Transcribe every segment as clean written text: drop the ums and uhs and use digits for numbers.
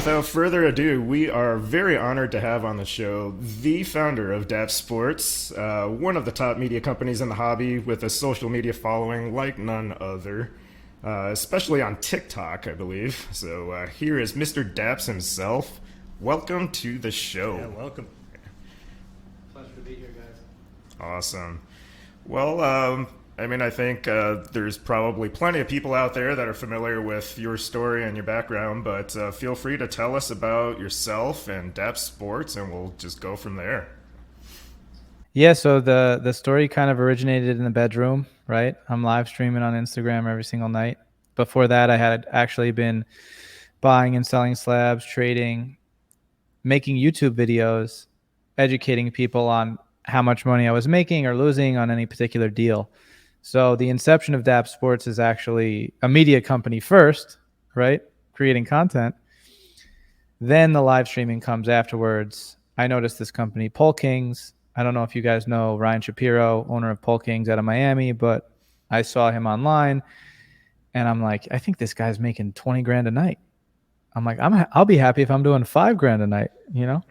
without further ado, we are very honored to have on the show the founder of Dappz Sports, one of the top media companies in the hobby with a social media following like none other, especially on TikTok, I believe. So here is Mr. Dappz himself. Welcome to the show. Yeah, welcome. Pleasure to be here, guys. Awesome. Well, I think there's probably plenty of people out there that are familiar with your story and your background, but feel free to tell us about yourself and Dappz Sports, and we'll just go from there. Yeah, so the story kind of originated in the bedroom, right? I'm live streaming on Instagram every single night. Before that, I had actually been buying and selling slabs, trading, making YouTube videos, educating people on how much money I was making or losing on any particular deal. So the inception of Dappz Sports is actually a media company first, right? Creating content. Then the live streaming comes afterwards. I noticed this company, Pole Kings. I don't know if you guys know Ryan Shapiro, owner of Pole Kings out of Miami, but I saw him online and I'm like, I think this guy's making 20 grand a night. I'm like, I'll be happy if I'm doing 5 grand a night, you know?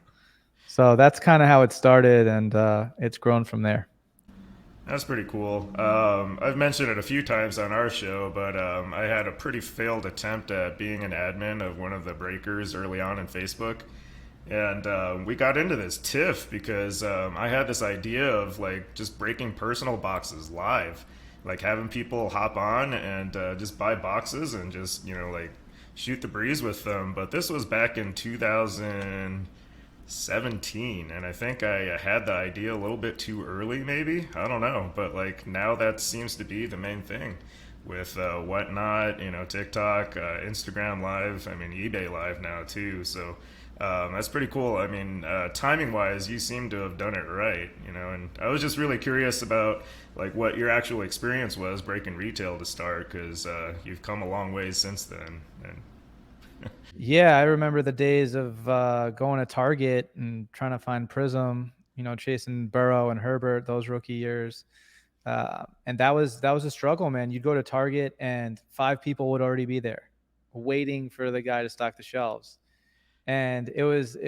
So that's kind of how it started, and it's grown from there. That's pretty cool. I've mentioned it a few times on our show, but I had a pretty failed attempt at being an admin of one of the breakers early on in Facebook. And we got into this tiff because I had this idea of like just breaking personal boxes live, like having people hop on and just buy boxes and just, like shoot the breeze with them. But this was back in 2017, and I think I had the idea a little bit too early, maybe. I don't know, but like now that seems to be the main thing with whatnot, TikTok, Instagram Live, eBay Live now too. So that's pretty cool. Timing wise, you seem to have done it right, and I was just really curious about like what your actual experience was breaking retail to start, because you've come a long ways since then. And Yeah, I remember the days of going to Target and trying to find Prism, chasing Burrow and Herbert those rookie years. And that was a struggle, man. You'd go to Target and 5 people would already be there waiting for the guy to stock the shelves. And it was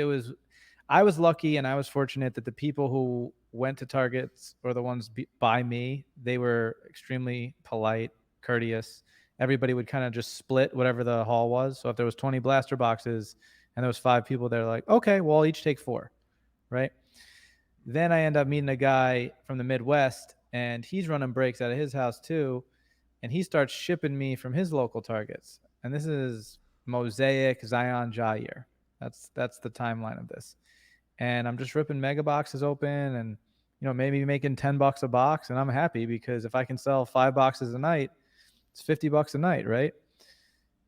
I was lucky and I was fortunate that the people who went to Targets or the ones by me, they were extremely polite, courteous. Everybody would kind of just split whatever the haul was. So if there was 20 blaster boxes and there was 5 people, they're like, okay, well, I'll each take 4, right? Then I end up meeting a guy from the Midwest, and he's running breaks out of his house too, and he starts shipping me from his local Targets. And this is Mosaic, Zion, Jair. That's the timeline of this. And I'm just ripping mega boxes open and maybe making $10 a box, and I'm happy because if I can sell 5 boxes a night, it's $50 a night, right?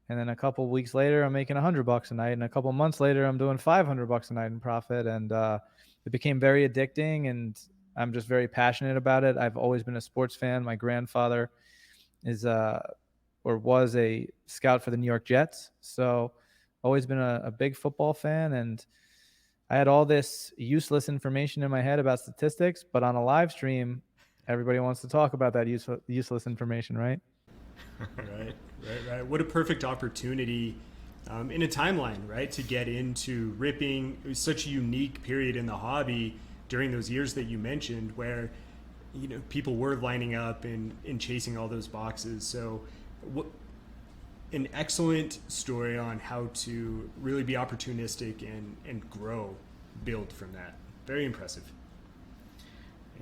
And then a couple weeks later, I'm making $100 a night, and a couple months later, I'm doing $500 a night in profit, and it became very addicting, and I'm just very passionate about it. I've always been a sports fan. My grandfather is or was a scout for the New York Jets, so always been a big football fan, and I had all this useless information in my head about statistics, but on a live stream, everybody wants to talk about that useless information, right? Right. What a perfect opportunity in a timeline, right, to get into ripping. It was such a unique period in the hobby during those years that you mentioned where, people were lining up and chasing all those boxes. So an excellent story on how to really be opportunistic and build from that. Very impressive.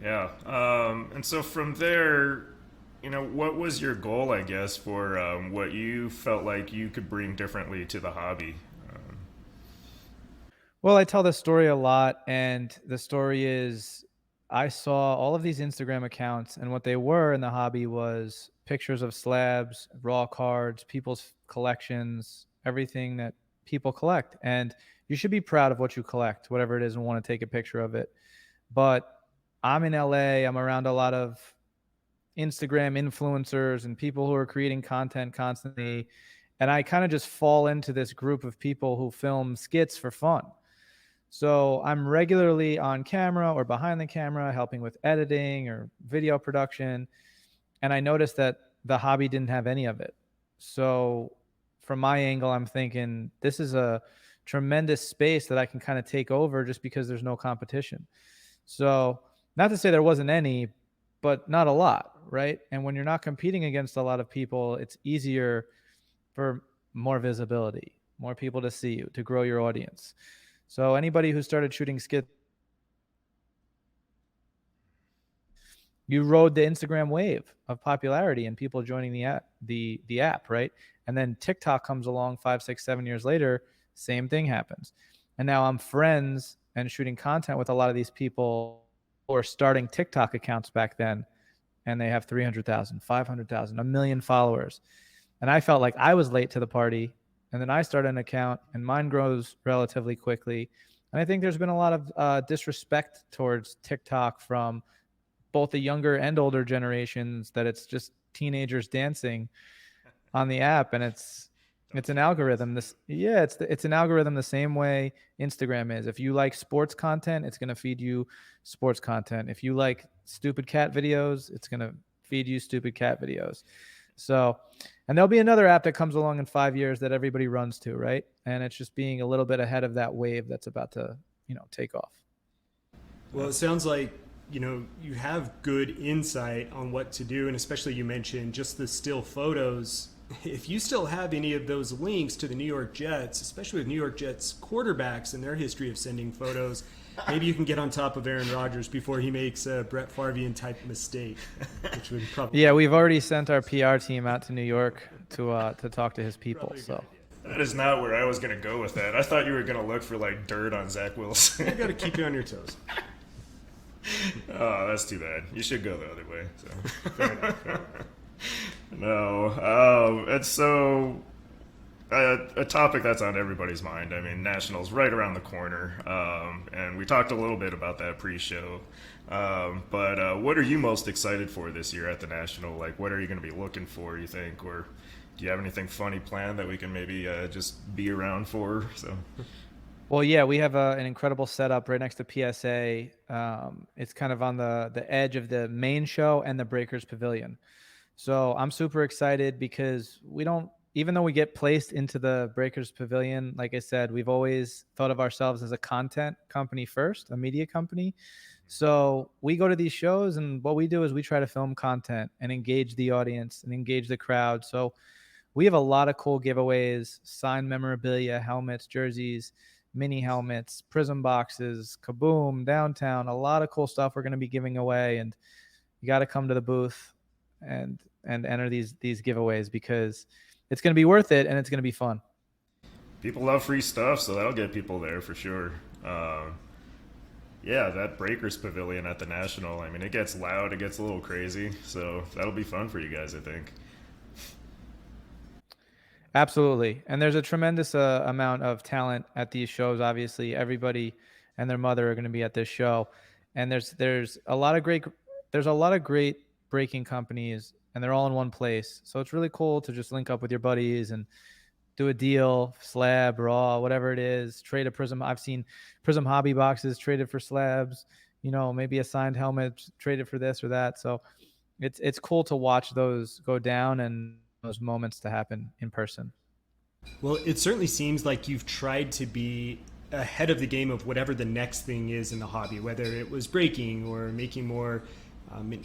yeah, and so from there, what was your goal, I guess, for what you felt like you could bring differently to the hobby? Well, I tell this story a lot, and the story is I saw all of these Instagram accounts, and what they were in the hobby was pictures of slabs, raw cards, people's collections, everything that people collect. And you should be proud of what you collect, whatever it is, and want to take a picture of it. But I'm in LA, I'm around a lot of Instagram influencers and people who are creating content constantly. And I kind of just fall into this group of people who film skits for fun. So I'm regularly on camera or behind the camera helping with editing or video production. And I noticed that the hobby didn't have any of it. So from my angle, I'm thinking this is a tremendous space that I can kind of take over just because there's no competition. So, not to say there wasn't any, but not a lot, right? And when you're not competing against a lot of people, it's easier for more visibility, more people to see you, to grow your audience. So anybody who started shooting skits, you rode the Instagram wave of popularity and people joining the app, right? And then TikTok comes along 5, 6, 7 years later, same thing happens. And now I'm friends and shooting content with a lot of these people who are starting TikTok accounts back then, and they have 300,000, 500,000, a million followers. And I felt like I was late to the party. And then I started an account and mine grows relatively quickly. And I think there's been a lot of disrespect towards TikTok from both the younger and older generations, that it's just teenagers dancing on the app. And it's an algorithm. It's an algorithm the same way Instagram is. If you like sports content, it's going to feed you sports content. If you like stupid cat videos, it's going to feed you stupid cat videos. So, and there'll be another app that comes along in 5 years that everybody runs to, right? And it's just being a little bit ahead of that wave that's about to, take off. Well, it sounds like, you have good insight on what to do. And especially you mentioned just the still photos. If you still have any of those links to the New York Jets, especially with New York Jets quarterbacks and their history of sending photos, maybe you can get on top of Aaron Rodgers before he makes a Brett Favre type mistake, which would probably. Yeah, we've already sent our PR team out to New York to talk to his people. So that is not where I was going to go with that. I thought you were going to look for like dirt on Zach Wilson. You got to keep you on your toes. Oh, that's too bad. You should go the other way. So. Fair enough. No. And so a topic that's on everybody's mind. I mean, Nationals right around the corner. And we talked a little bit about that pre-show. But what are you most excited for this year at the National? Like, what are you going to be looking for, you think? Or do you have anything funny planned that we can maybe just be around for? So. Well, yeah, we have an incredible setup right next to PSA. It's kind of on the edge of the main show and the Breakers Pavilion. So I'm super excited because even though we get placed into the Breakers Pavilion, like I said, we've always thought of ourselves as a content company first, a media company. So we go to these shows, and what we do is we try to film content and engage the audience and engage the crowd. So we have a lot of cool giveaways, signed memorabilia, helmets, jerseys, mini helmets, prism boxes, kaboom, downtown, a lot of cool stuff we're going to be giving away. And you got to come to the booth and enter these giveaways because it's going to be worth it and it's going to be fun. People love free stuff, so that'll get people there for sure. Yeah, that Breakers Pavilion at the National, I mean, it gets loud, it gets a little crazy, so that'll be fun for you guys, I think. Absolutely. And there's a tremendous amount of talent at these shows. Obviously, everybody and their mother are going to be at this show. And there's a lot of great breaking companies, and they're all in one place. So it's really cool to just link up with your buddies and do a deal, slab, raw, whatever it is, trade a prism. I've seen prism hobby boxes traded for slabs, maybe a signed helmet traded for this or that. So it's cool to watch those go down and those moments to happen in person. Well, it certainly seems like you've tried to be ahead of the game of whatever the next thing is in the hobby, whether it was breaking or making more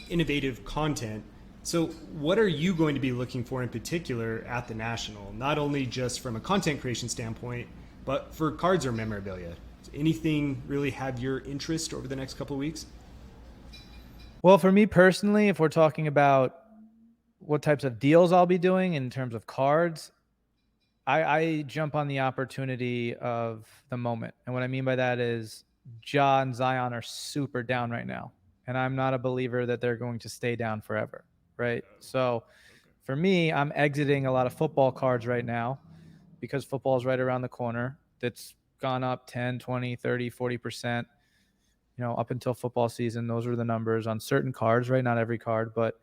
innovative content. So what are you going to be looking for in particular at the National, not only just from a content creation standpoint, but for cards or memorabilia? Does anything really have your interest over the next couple of weeks? Well, for me personally, if we're talking about what types of deals I'll be doing in terms of cards, I jump on the opportunity of the moment. And what I mean by that is Ja and Zion are super down right now. And I'm not a believer that they're going to stay down forever, right? So for me, I'm exiting a lot of football cards right now because football is right around the corner. That's gone up 10, 20, 30, 40%, up until football season. Those are the numbers on certain cards, right? Not every card, but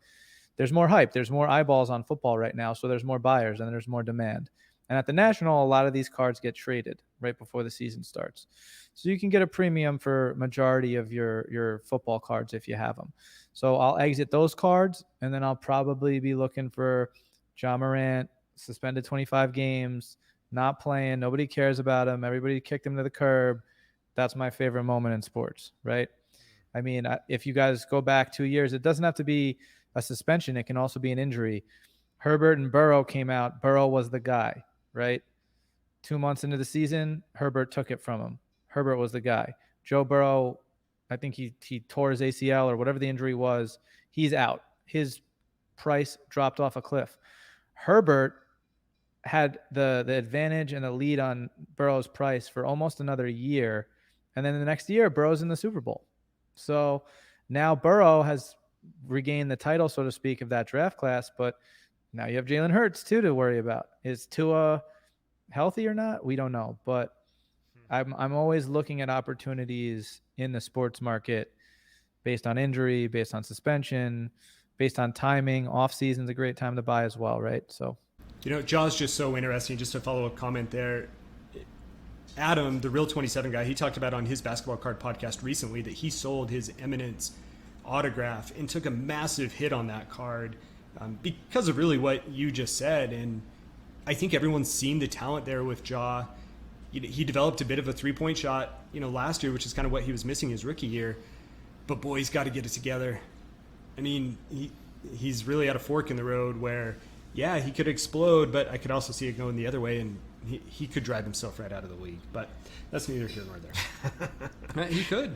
there's more hype. There's more eyeballs on football right now. So there's more buyers and there's more demand. And at the National, a lot of these cards get traded right before the season starts. So you can get a premium for majority of your football cards if you have them. So I'll exit those cards, and then I'll probably be looking for Ja Morant, suspended 25 games, not playing. Nobody cares about him. Everybody kicked him to the curb. That's my favorite moment in sports, right? I mean, if you guys go back 2 years, it doesn't have to be a suspension. It can also be an injury. Herbert and Burrow came out. Burrow was the guy, right? 2 months into the season, Herbert took it from him. Herbert was the guy. Joe Burrow, I think he tore his ACL or whatever the injury was. He's out. His price dropped off a cliff. Herbert had the advantage and the lead on Burrow's price for almost another year. And then the next year, Burrow's in the Super Bowl. So now Burrow has regained the title, so to speak, of that draft class. But now you have Jalen Hurts, too, to worry about. Is Tua healthy or not? We don't know. But I'm always looking at opportunities in the sports market based on injury, based on suspension, based on timing. Off season's a great time to buy as well, right? So, Jaw's just so interesting. Just to follow a comment there, Adam, the Real 27 guy, he talked about on his basketball card podcast recently that he sold his Eminence autograph and took a massive hit on that card because of really what you just said. And I think everyone's seen the talent there with Jaw. He developed a bit of a three-point shot, last year, which is kind of what he was missing his rookie year. But boy, he's got to get it together. I mean, he's really at a fork in the road where, yeah, he could explode, but I could also see it going the other way, and he could drive himself right out of the league. But that's neither here nor there. He could.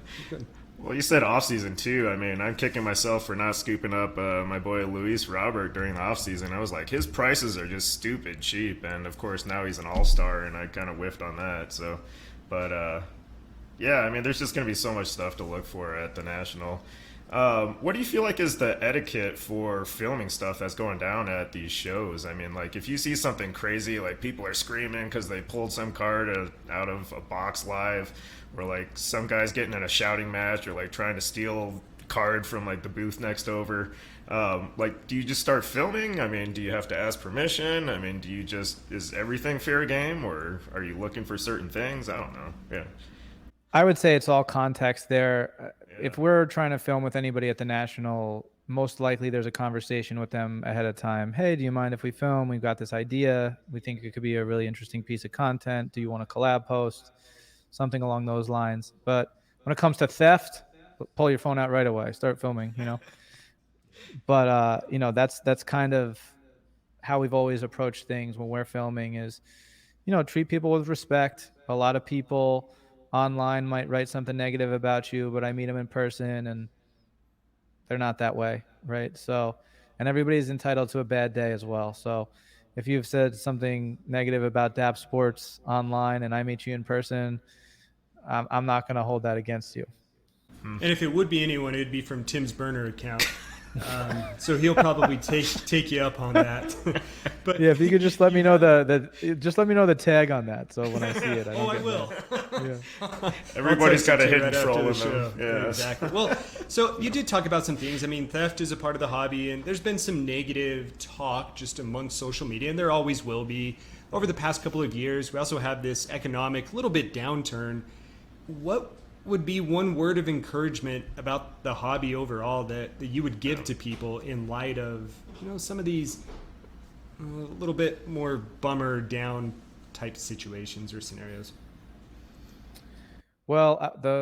Well, you said off-season, too. I mean, I'm kicking myself for not scooping up my boy Luis Robert during the off-season. I was like, his prices are just stupid cheap. And, of course, now he's an all-star, and I kind of whiffed on that. So, but, yeah, I mean, there's just going to be so much stuff to look for at the National. What do you feel like is the etiquette for filming stuff that's going down at these shows? I mean, like, if you see something crazy, like people are screaming because they pulled some card out of a box live, or like some guy's getting in a shouting match, or like trying to steal card from like the booth next over, like, do you just start filming? I mean, do you have to ask permission? I mean, is everything fair game, or are you looking for certain things? I don't know. Yeah. I would say it's all context there. If we're trying to film with anybody at the National, most likely there's a conversation with them ahead of time. Hey, do you mind if we film? We've got this idea. We think it could be a really interesting piece of content. Do you want a collab post? Something along those lines. But when it comes to theft, pull your phone out right away. Start filming, But, that's kind of how we've always approached things when we're filming is, treat people with respect. A lot of people online might write something negative about you, but I meet them in person and they're not that way, right? So, and everybody's entitled to a bad day as well. So if you've said something negative about Dappz Sports online and I meet you in person, I'm not going to hold that against you. And if it would be anyone, it would be from Tim's burner account. So he'll probably take you up on that. But yeah, if you could just let me know the tag on that, so when I see it, I will. Yeah. Everybody's got a hidden right troll in show. them. Yeah, exactly. Well, so you did talk about some things. I mean, theft is a part of the hobby, and there's been some negative talk just among social media, and there always will be. Over the past couple of years, we also have this economic little bit downturn. What would be one word of encouragement about the hobby overall that you would give to people in light of some of these a little bit more bummer down type situations or scenarios? Well,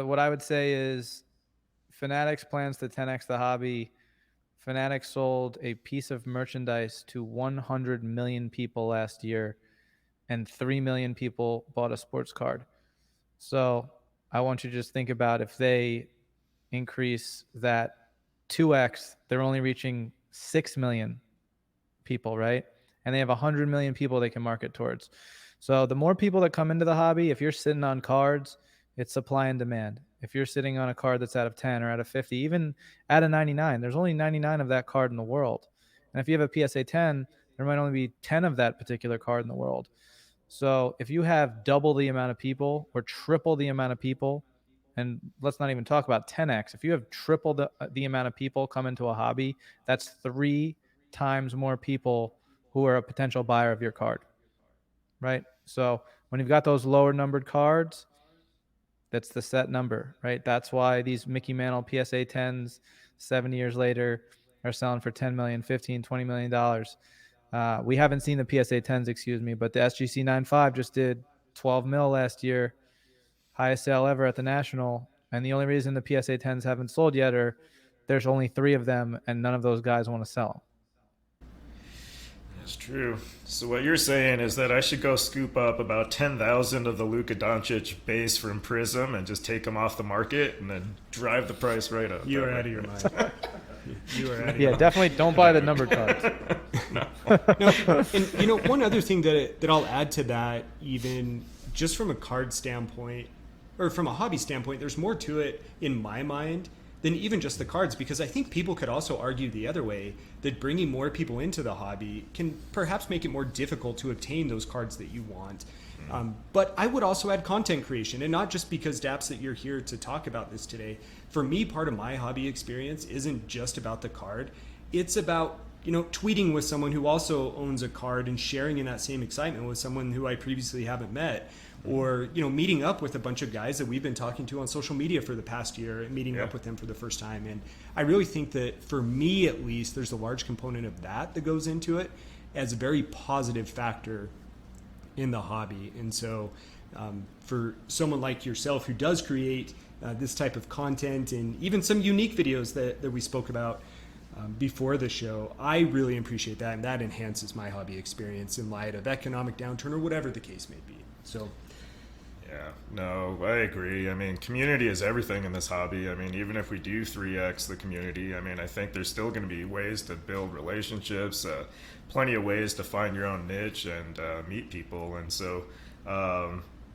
what I would say is Fanatics plans to 10x the hobby. Fanatics sold a piece of merchandise to 100 million people last year, and 3 million people bought a sports card. So I want you to just think about if they increase that 2x, they're only reaching 6 million people, right? And they have 100 million people they can market towards. So the more people that come into the hobby, if you're sitting on cards, it's supply and demand. If you're sitting on a card that's out of 10 or out of 50, even out of 99, there's only 99 of that card in the world. And if you have a PSA 10, there might only be 10 of that particular card in the world. So if you have double the amount of people or triple the amount of people, and let's not even talk about 10x, if you have triple the amount of people come into a hobby, that's 3 times more people who are a potential buyer of your card, right? So when you've got those lower numbered cards, that's the set number, right? That's why these Mickey Mantle PSA 10s 7 years later are selling for $10 million, $15, $20 million. We haven't seen the PSA 10s, excuse me, but the SGC 95 just did 12 mil last year, highest sale ever at the National. And the only reason the PSA 10s haven't sold yet are there's only 3 of them, and none of those guys want to sell them. That's true. So what you're saying is that I should go scoop up about 10,000 of the Luka Doncic base from Prism and just take them off the market and then drive the price right up. You are out of your mind. You are out of your Yeah, mind. definitely don't buy the numbered cards. No, and one other thing that I'll add to that, even just from a card standpoint or from a hobby standpoint, there's more to it in my mind than even just the cards, because I think people could also argue the other way, that bringing more people into the hobby can perhaps make it more difficult to obtain those cards that you want. But I would also add content creation, and not just because, Dappz, that you're here to talk about this today. For me, part of my hobby experience isn't just about the card. It's about, tweeting with someone who also owns a card and sharing in that same excitement with someone who I previously haven't met. Or, meeting up with a bunch of guys that we've been talking to on social media for the past year and meeting up with them for the first time. And I really think that, for me at least, there's a large component of that goes into it as a very positive factor in the hobby. And so for someone like yourself who does create this type of content and even some unique videos that we spoke about before the show, I really appreciate that. And that enhances my hobby experience in light of economic downturn or whatever the case may be. So yeah, no, I agree. I mean, community is everything in this hobby. I mean, even if we do 3x the community, I mean, I think there's still going to be ways to build relationships, plenty of ways to find your own niche and meet people. And so,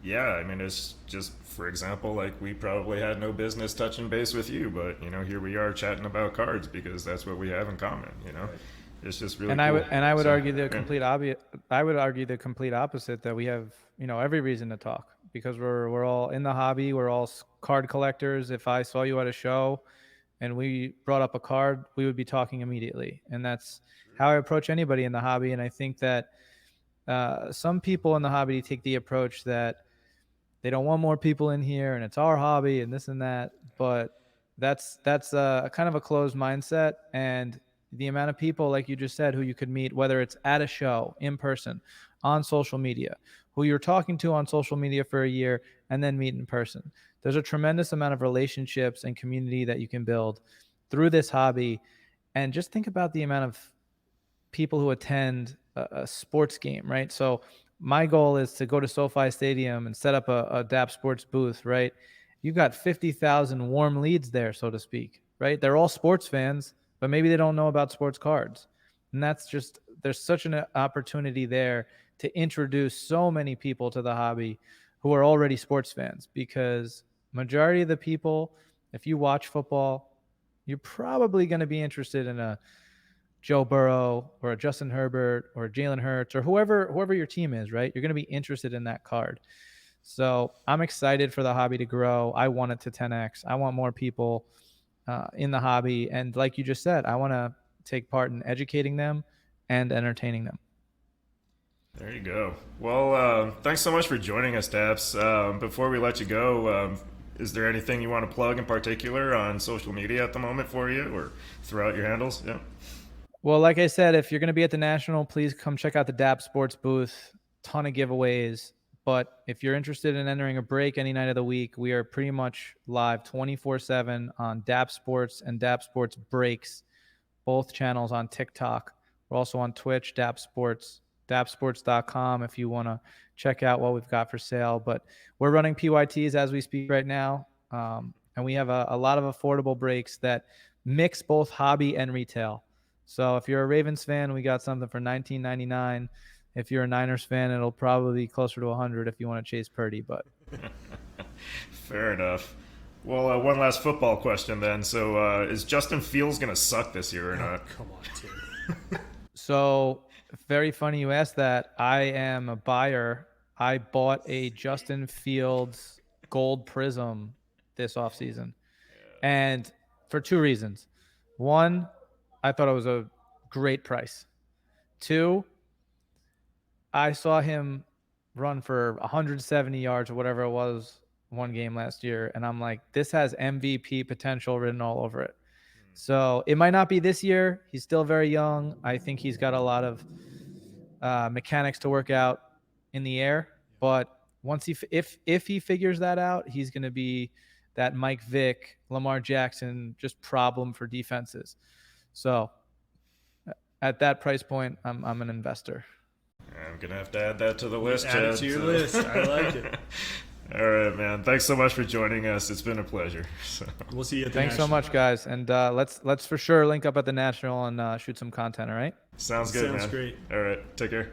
yeah, I mean, it's just, for example, like we probably had no business touching base with you, but, here we are chatting about cards because that's what we have in common, Right. It's just really cool. I would argue the complete opposite, that we have, every reason to talk, because we're all in the hobby. We're all card collectors. If I saw you at a show and we brought up a card, we would be talking immediately. And that's how I approach anybody in the hobby. And I think that some people in the hobby take the approach that they don't want more people in here and it's our hobby and this and that. But that's a kind of a closed mindset. And the amount of people, like you just said, who you could meet, whether it's at a show, in person, on social media, who you're talking to on social media for a year and then meet in person. There's a tremendous amount of relationships and community that you can build through this hobby. And just think about the amount of people who attend a sports game, right? So my goal is to go to SoFi Stadium and set up a Dappz Sports booth, right? You got 50,000 warm leads there, so to speak, right? They're all sports fans, but maybe they don't know about sports cards. And that's just, there's such an opportunity there to introduce so many people to the hobby who are already sports fans, because majority of the people, if you watch football, you're probably going to be interested in a Joe Burrow or a Justin Herbert or Jalen Hurts or whoever your team is, right? You're going to be interested in that card. So I'm excited for the hobby to grow. I want it to 10x. I want more people in the hobby. And like you just said, I want to take part in educating them and entertaining them. There you go. Well, thanks so much for joining us, Dappz. Before we let you go, is there anything you want to plug in particular on social media at the moment for you, or throughout your handles? Yeah. Well, like I said, if you're going to be at the National, please come check out the Dappz Sports booth. Ton of giveaways. But if you're interested in entering a break any night of the week, we are pretty much live 24/7 on Dappz Sports and Dappz Sports Breaks, both channels on TikTok. We're also on Twitch, Dappz Sports, dappzsports.com if you want to check out what we've got for sale. But we're running PYTs as we speak right now, and we have a lot of affordable breaks that mix both hobby and retail. So if you're a Ravens fan, we got something for $19.99. If you're a Niners fan, it'll probably be closer to $100 if you want to chase Purdy. But fair enough. Well, one last football question then. So is Justin Fields going to suck this year or not? Come on, Tim. So very funny you asked that. I am a buyer. I bought a Justin Fields gold prism this offseason. And for 2 reasons. 1, I thought it was a great price. 2, I saw him run for 170 yards or whatever it was one game last year, and I'm like, this has MVP potential written all over it. So it might not be this year. He's still very young. I think he's got a lot of mechanics to work out in the air. But once if he figures that out, he's going to be that Mike Vick, Lamar Jackson, just problem for defenses. So at that price point, I'm an investor. I'm gonna have to add that to the list. Add it Chad, to your list. I like it. All right, man. Thanks so much for joining us. It's been a pleasure. So. We'll see you at the Thanks so National. much, guys, and let's for sure link up at the National and shoot some content. All right. Sounds good, man. Sounds great. All right, take care.